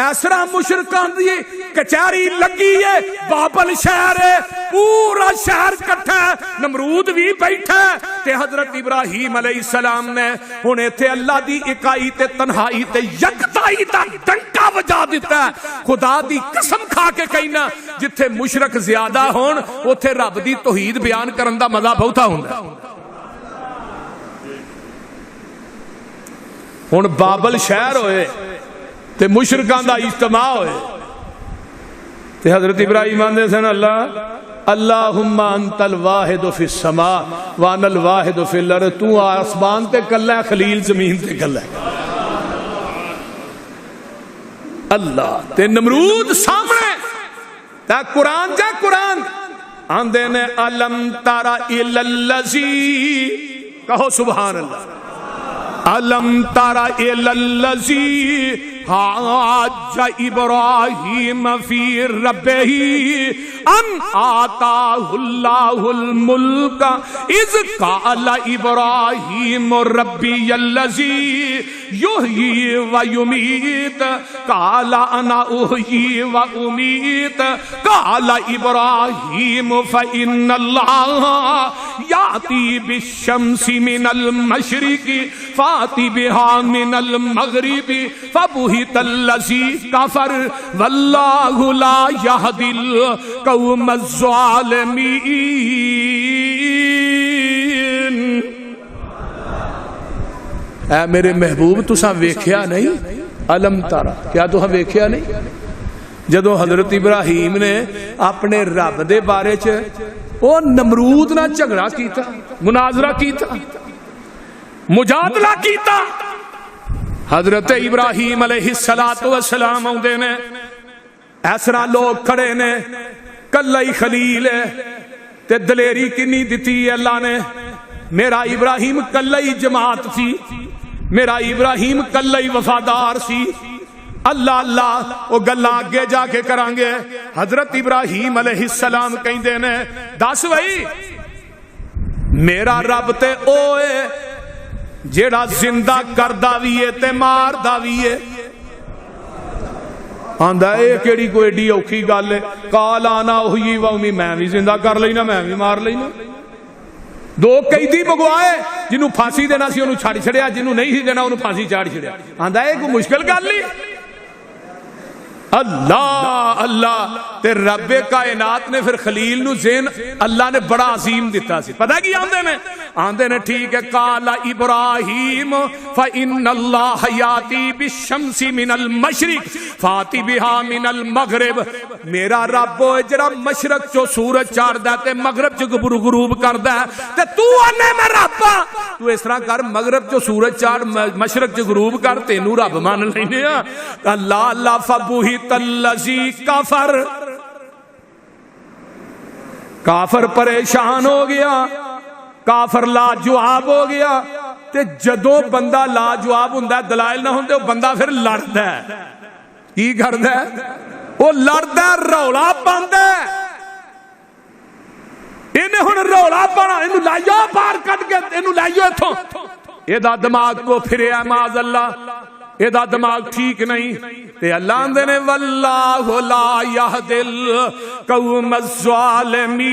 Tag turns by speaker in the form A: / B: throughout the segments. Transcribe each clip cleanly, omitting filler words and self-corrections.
A: ایسرا مشرکان دی کچہری لگی ہے، بابل شہر ہے، پورا شہر کٹھا ہے، نمرود بھی بیٹھا ہے تے حضرت ابراہیم علیہ السلام نے ہن ایتھے اللہ دی اکائی تے تنہائی تے یکتائی دا ڈنکا بجا دیتا ہے۔ خدا دی قسم کھا کے کہنا جتھے مشرک زیادہ ہون اوتھے رب دی توحید بیان کرن دا مزہ بہتا ہوندا۔ ہن بابل شہر ہوئے تے مشرکان دا اجتماع ہوئے تے حضرت ابراہیم آندے سن اللہ اللہم انت الواحد فی السماء وانا الواحد فی الارض، تو آسمان تے کلا ہے، خلیل زمین تے کلا ہے۔ اللہ تے نمرود سامنے تا قرآن جا قرآن آندے نے علم تارا الالذی، کہو سبحان اللہ، علم تارا الالذی حاج ابراہیم فی ربہ ان آتاہ اللہ الملک اذ قال ابراہیم ربی الذی یحیی و یمیت قال انا احیی و امیت قال ابراہیم فإن اللہ یأتی بالشمس من المشرق فاتی بها من المغرب فبہت الذی کفر واللہ لا یہدی القوم الظالمین۔ اے میرے محبوب تساں ویکھیا نہیں؟ علم تارا، کیا تساں ویکھیا نہیں جدو حضرت ابراہیم نے اپنے رب دے بارے چ او نمرود نہ جھگڑا کیتا، مناظرہ کیتا، مجادلہ کیتا، حضرت ابراہیم علیہ السلام آؤندے نے، ایسرا لوگ کھڑے نے، کلہ ہی خلیل ہے تے دلیری کنی دیتی ہے اللہ نے۔ میرا ابراہیم کلہ ہی جماعت سی، میرا ابراہیم کلہ ہی وفادار سی۔ اللہ اللہ او گلا آگے جا کے کرانگے۔ حضرت ابراہیم علیہ السلام کہندے نے دس بھائی میرا رب تے اوے جیڑا زندہ کردہ بھی ہے تے ماردہ بھی ہے۔ آندہ اے کیڑی کوئی ایڈی اوکھی گل ہے، قال انا احیی و امیت، میں بھی زندہ کر لینا میں بھی مار لینا۔ دو قیدی بگوائے، جنہوں پھانسی دینا سی انہوں چھاڑ چھڑیا، جنہوں نہیں سی دینا انہوں پھانسی چھاڑ چھڑیا۔ آندہ اے کوئی مشکل گل نہیں۔ اللہ اللہ تے رب کائنات نے پھر خلیل نو زین اللہ نے بڑا عظیم دیتا سی۔ پتہ کی آندے نے ٹھیک ہے، قال ابراہیم فإن اللہ یاتی بالشمس من المشرق فاتی بہا من المغرب، میرا رب ہوئے جڑا مشرق چو سورج چار دا تے مغرب چو غروب کر دا تے تو آنے میں رب، تو اس طرح کر مغرب چو سورج چار مشرق چو غروب کر تینو رب مان لینے۔ اللہ اللہ فبوہت الذی کفر، کافر پریشان ہو گیا، کافر لا جواب ہو گیا۔ تے جدو بندہ لا جواب ہوندا ہے، دلائل نہ ہوندے، وہ بندہ پھر لڑدا ہے۔ کی کردا ہے؟ وہ لڑدا ہے، رولا پاندا ہے۔ انہیں ہن رولا پانا، اینو لائیو باہر کڈ کے، اینو لائیو ایتھوں، ایدا دماغ کو پھریا معاذ اللہ، ایدا دماغ ٹھیک نہیں۔ تے اللہ اندے نے واللہ لا یہدی القوم الظالمین،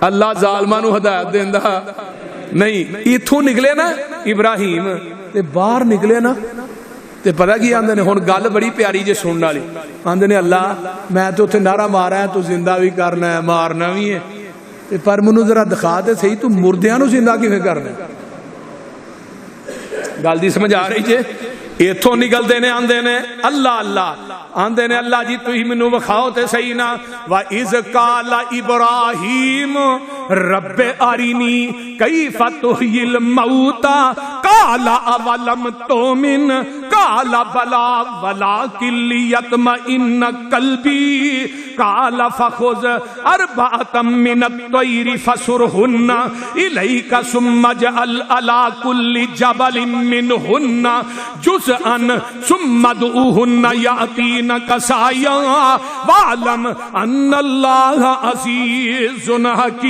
A: اللہ ظالماں نو ہدایت دیندا نہیں۔ ایتھوں نکلے نا ابراہیم تے باہر نکلے نا تے پتہ کی آندے نے، ہن گل بڑی پیاری جے سنن والی، آندے نے اللہ میں تو اتنے نعرہ مارا ہے، تو زندہ بھی کرنا ہے مارنا بھی ہے، پر منو ذرا دکھا دے صحیح تو مردیاں نو زندہ کیویں کرنا ہے؟ گل دی سمجھ آ رہی جے؟ ایتھوں نکل دے نے، آندے نے اللہ اللہ، آندے نے اللہ جی تو ہی منو وکھاؤ تے صحیح نا۔ وَإِذْ قَالَ إِبْرَاهِيمُ رَبِّ أَرِنِي كَيْفَ تُحْيِي الْمَوْتَى قَالَ أَوَلَمْ تُؤْمِنْ قَالَ بَلَىٰ وَلَٰكِن لِيَطْمَئِنَّ قَلْبِي قَالَ فَخُذْ أَرْبَعَةً مِّنَ الطَّيْرِ فَصُرْهُنَّ إِلَيْكَ ثُمَّ اجْعَلْ عَلَىٰ كُلِّ جَبَلٍ مِّنْهُنَّ جُزْءًا ثُمَّ ادْعُوهُنَّ يَأْتِينَكَ سَعْيًا وَاعْلَمْ أَنَّ اللَّهَ عَزِيزٌ حَكِيمٌ۔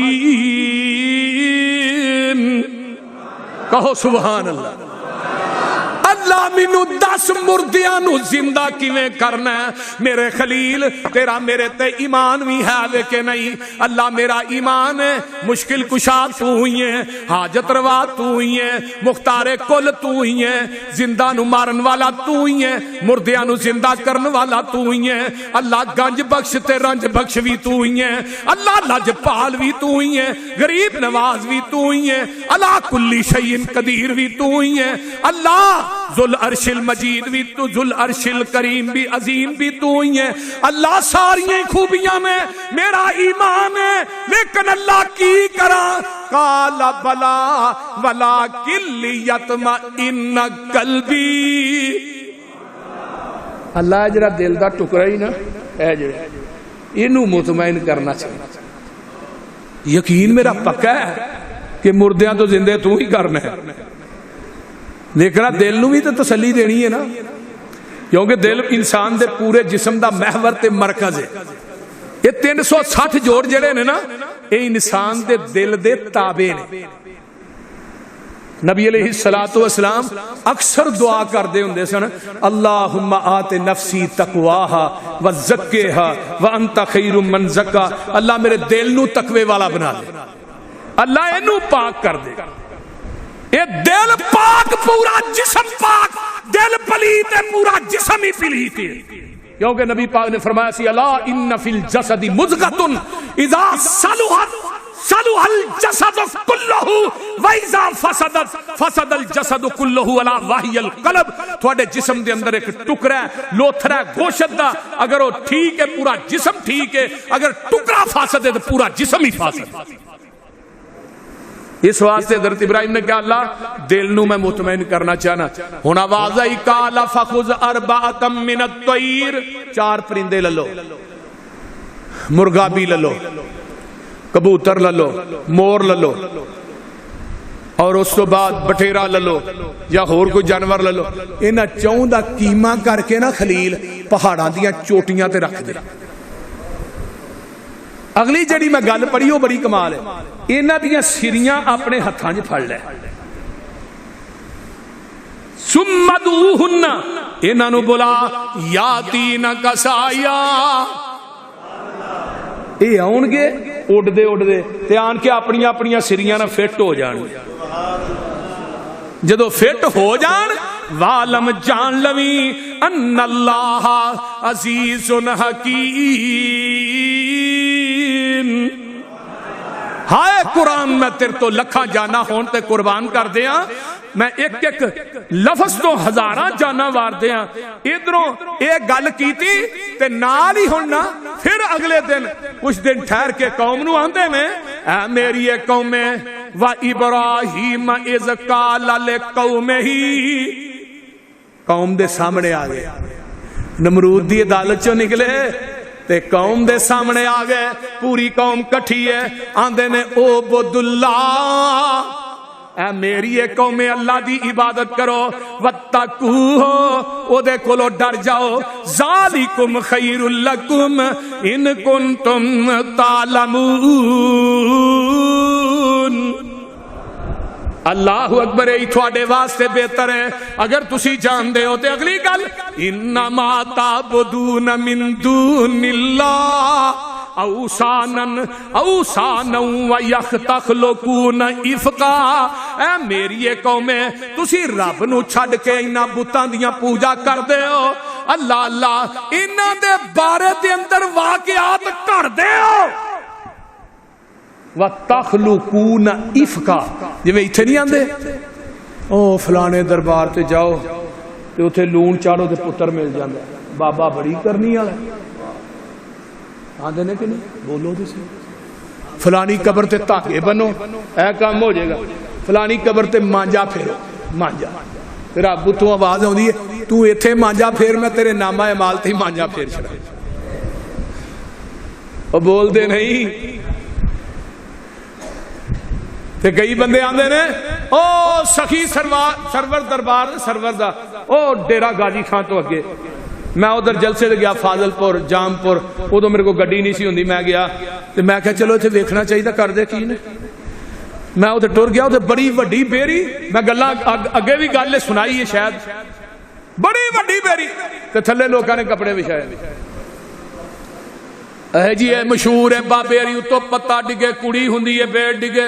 A: کہو سبحان اللہ۔ مینو دس مردیاں نو زندہ کیویں کرنا ہے میرے خلیل تیرا میرے تے ایمان بھی ہے وے کہ نہیں اللہ میرا ایمان ہے مشکل کشا تو ہی ہے حاجت روا تو ہی ہے مختار کل تو ہی ہے زندہ نو مارن والا تو ہی ہے مردیاں نو زندہ کرن والا تو ہی ہے اللہ گنج بخش تے رنج بخش بھی تو ہی ہے اللہ لجپال بھی تو ہی ہے غریب نواز بھی تو ہی ہے اللہ کلی شیء قدیر بھی تو ہی ہے اللہ ذل عرش المجید بھی تو ذل عرش الکریم بھی عظیم بھی تو ہی ہے اللہ ساری خوبیاں میں میرا ایمان ہے لیکن اللہ کی کرا قال بلا ولکن لیطمئن قلبی اللہ جڑا دل دا ٹکڑا ہی نا اے جڑا اینو مطمئن کرنا چاہیے یقین میرا پکا ہے کہ مردیاں تو زندے تو ہی کرنا ہے لیکن دل نو بھی تو تسلی دینی ہے نا کیونکہ دل انسان دے پورے جسم دا محور تے مرکز ہے یہ 360 جوڑ جڑے نے نا یہ انسان دے دل دے تابع نے نبی علیہ السلام اکثر دعا کر دے ہوندے سن اللہم آت نفسی تقواہا وزکیہا وانت خیر من زکا اللہ میرے دل نو تقوی والا بنا دے اللہ اینو پاک کر دے یہ دل پاک پورا جسم پاک دل پلیت ہے پورا جسم ہی پلیت ہے کیونکہ نبی پاک نے فرمایا سی اللہ ان فی الجسد مضغۃ اذا صلحت صلح الجسد کلہ واذا فسدت فسد الجسد کلہ الا وہی القلب تھوڑے جسم دے اندر ایک ٹکڑا ہے لوتھڑا ہے گوشت دا اگر وہ ٹھیک ہے پورا جسم ٹھیک ہے اگر ٹکڑا فاسد ہے تو پورا جسم ہی فاسد ہے اس واسطے حضرت ابراہیم نے کہا اللہ دل نو میں مطمئن کرنا چاہنا ہونا واضح قال فخذ اربعۃ من الطیر 4 پرندے لے لو مرغا بھی لے لو کبوتر لے لو مور لے لو اور اس تو بعد بٹھیرا لے لو یا اور کوئی جانور لے لو انہاں چوں دا قیمہ کر کے نا خلیل پہاڑاں دیاں چوٹیاں تے رکھ دے اگلی جڑی میں گل پڑھی وہ بڑی کمال ہے انہاں دیاں سریاں اپنے ہتھاں وچ پھڑ لے ثم ادعوہن انہاں نو بلا یاتینک سایا اے آن گے اڑ دے تے آن کے اپنی اپنی سریاں نہ فٹ ہو جان جدو فٹ ہو جان والم جان لوی ان اللہ عزیز حکیم ہائے قرآن میں تیر تو لکھا جانا ہون تے قربان کر دیا میں ایک ایک لفظ تو ہزاراں جانا وار دیا ادھروں ایک گل کیتی تے نال ہی ہونا پھر اگلے دن کچھ دن ٹھہر کے قوم نو آندے میں اے میری ایک قوم میں وَإِبْرَاهِيمَ إِذْ قَالَ لِقَوْمِهِ قوم دے سامنے آگئے نمرود دی عدالت چو نکلے تے قوم دے سامنے آگئے پوری قوم کٹھی ہے آندے نے عُبُدُ اللَّهِ اے میری ایک قوم اللہ دی عبادت کرو وَاتَّقُوهُ او دے کولو ڈر جاؤ ذَالِكُمْ خَيْرٌ لَكُمْ إِن كُنتُمْ تَعْلَمُونَ اللہ اکبر ای تھوڑے واسطے بہتر ہے اگر تسی جان دے ہو تے اگلی گل انما تعبدون من دون اللہ اوسانا ویختخلقون افقا اے میری ایک قوم ہے تسی رب نو چھڑ کے انہاں بتاں دیاں پوجا کر دے ہو اللہ اللہ انہاں دے بارے دے اندر واقعات کر دے ہو وَتَخْلُقُونَ إِفْكَا جی میں اتھے نہیں آندے او فلانے دربار تے جاؤ تے اتھے لون چاڑو تے پتر مل جاندے بابا بڑی کرنی آلے آندے نے کہ نہیں بولو دے سے فلانی قبر تے تاکے بنو اے کام ہو جائے گا فلانی قبر تے مانجا پھیرو مانجا تیرا ابو تو آواز ہوں دی ہے تو اتھے مانجا پھیر میں تیرے نامہ اعمال تے مانجا پھیر چھڑا او بول دے نہیں تے کئی بندے آندے نے او سخی سرور دربار سرور دا او ڈیرا غازی خان تو اگے میں ادھر جلسے گیا فاضل پور جام پور ادو میرے کو گڈی نہیں سی ہوندی میں گیا تے میں کہا چلو اتنے دیکھنا چاہیے کر دے کی نے میں ادھر ٹر گیا ادھر بڑی وڈی بیری میں گلاں اگے بھی گل سنائی ہے شاید بڑی وڈی بیری تے تھلے لوکاں نے کپڑے وچھائے. اے جی اے مشہور ہے بابے علی اتوں پتا ڈگے کڑی ہوندی ہے بیڑ ڈگے.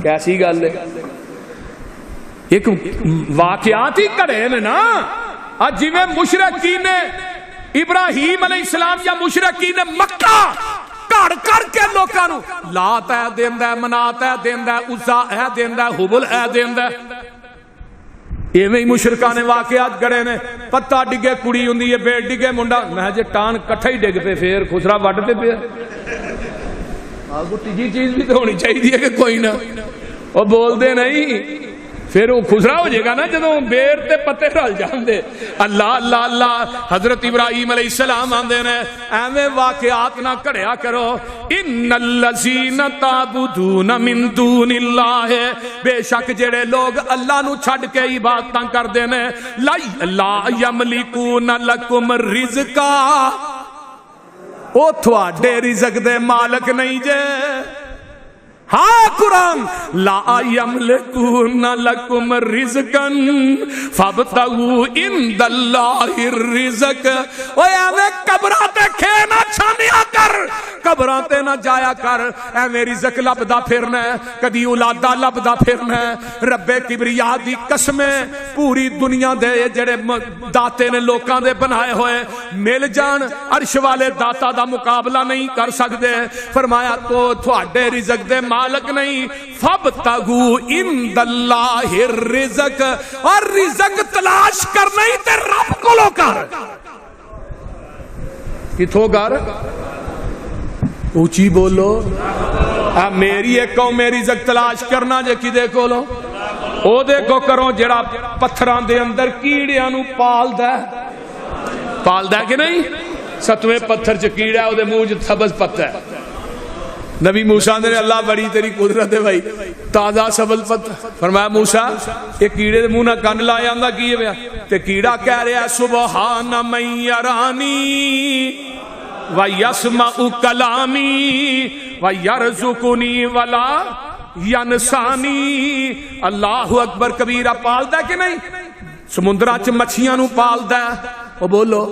A: کیسی گل ہے؟ ایک واقعات ہی کڑے نے نا. اج جویں مشرکین ابراہیم علیہ السلام یا مشرکین مکہ گھڑ کر کے لوکاں نو لات ہے دیندا ہے، منات ہے دیندا ہے، عزا ہے دیندا ہے، حبل ہے دیندا ہے. ایویں ہی مشرکاں نے واقعات گڑے نے. پتا ڈگے کڑی ہوندی ہے بیڑ ڈگے منڈا. میں جے ٹان کٹھا ہی ڈگ پے پھر خسرا وڈ تے پیا. آگو تیجی چیز بھی تو ہونی چاہیے کہ کوئی نہ. وہ بول دے نہیں پھر وہ خسرا ہو جائے گا نا جدوں بیر تے پتے رل جاندے. اللہ اللہ اللہ. حضرت ابراہیم علیہ السلام آندے نے ایویں واقعات نہ کڑیا کرو. ان الذین تعبدون من دون اللہ، بے شک جڑے لوگ اللہ نو چھڈ کے عبادتاں کردے نے، لا یملکون لکم رزقا، او تھوڑے رزق دے مالک نہیں جے. ہاں قرآن لا یملکون لکم رزقا فابتغوا عند اللہ الرزق. اوے ایویں قبراں تے کھینا چھانیا کر، قبراں تے نہ جایا کر. ایویں رزق لبدا پھرنا ہے، کدی اولاداں لبدا پھرنا ہے. رب کبریا دی قسم پوری دنیا دے جڑے داتے نے لوکاں دے بنائے ہوئے مل جان عرش والے داتا دا مقابلہ نہیں کر سکدے. فرمایا تو تھوڑے رزق دے مالک نہیں. فابتغوا عند اللہ الرزق، اور رزق تلاش کرنا ہی تے رب کولوں کر. کتھوں کر؟ اونچی بولو. میری ایک قوم میں رزق تلاش کرنا جے کدے کولوں او دے کو کرو جڑا پتھراں دے اندر کیڑیاں نو پالدا ہے کہ نہیں. 7ویں پتھر چ کیڑا او دے منہ چ سبز پتہ ہے. نبی موسیٰ نے اللہ بڑی تیری قدرت ہے بھائی تازہ سبز پتہ. فرمایا موسیٰ یہ کیڑے دے منہ نہ کن لایا آندا کی ہے تے کیڑا کہہ رہا ہے سبحان من یرانی وَيَسْمَعُ كَلَامِي وَيَرْزُقُنِي وَلَا يَنْسَانِي. اللہ اکبر کبیرہ. پالدا ہے کہ نہیں؟ سمندرہ چ مچھیاں نو پالدا ہے. او بولو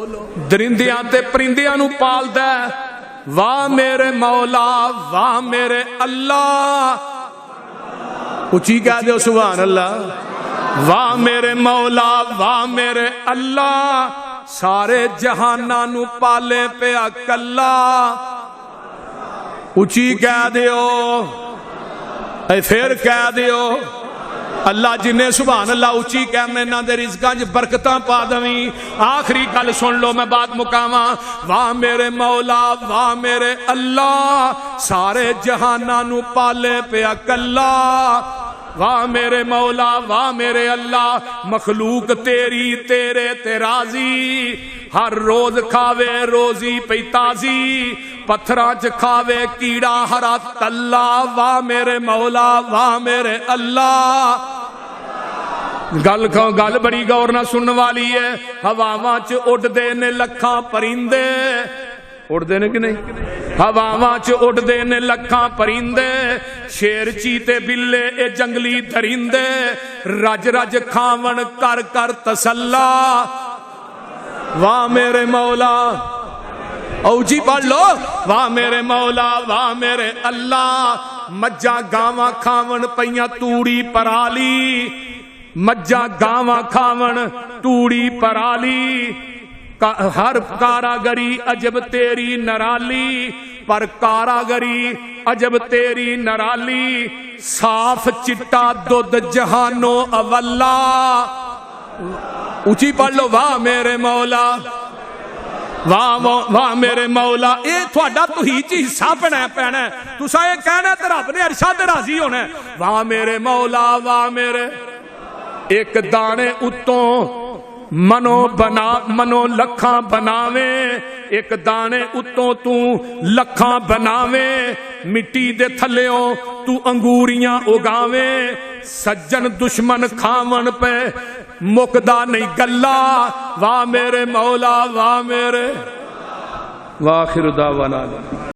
A: درندیاں تے پرندیاں نو پالدا ہے. واہ میرے مولا واہ میرے اللہ. اچھی کہہ دو سبحان اللہ. واہ میرے مولا واہ میرے اللہ، سارے جہاناں نو پالے پیا کلا. اچھی کہہ دیو اے پھر کہہ دیو اللہ جنہیں سبحان اللہ اچھی کہنے نہ دے رزقاں چ برکتاں پا دویں. آخری گل سن لو میں بات مکاواں. واہ میرے مولا واہ میرے اللہ، سارے جہاناں نو پالے پیا کلا. واہ میرے مولا واہ میرے اللہ، مخلوق تیری تیرے تے راضی. ہر روز کھاوے روزی پئی تازی، پتھراں چ کھاوے کیڑا ہرا تلا. واہ میرے مولا واہ میرے اللہ. گل بڑی غور نہ سنن والی ہے. ہواواں چ اڈدے نے لکھاں پرندے. اڑدے نے کہ نہیں؟ ہواواں چ اڈدے نے لکھاں پرندے. شیر چیتے بلے اے جنگلی درندے، رج رج کھاون کر کر تسلا. واہ میرے مولا. او جی پڑھ لو. واہ میرے مولا واہ میرے اللہ، مجھاں گاواں کھاون پیاں توڑی پرالی. مجھاں گاواں کھاون توڑی پرالی. ہر کاراگری عجب تیری نرالی، پر کاراگری عجب تیری نرالی. صاف چٹا دودھ جہانو اولا. اونچی پڑھ لو. واہ میرے مولا واہ میرے مولا. اے تھوڑا توحید چ حصہ پینا ہے. تساں اے کہنا تے رب نے عرشاں تے راضی ہونا ہے. واہ میرے مولا واہ میرے. ایک دانے اتوں منو لکھاں بناویں، ایک دانے اتوں تو لکھاں بناویں. مٹی دے تھلیوں تو انگوریاں اگاویں. سجن دشمن کھاون پہ مکدا نہیں گلا. واہ میرے مولا واہ میرے. واخر دعوانا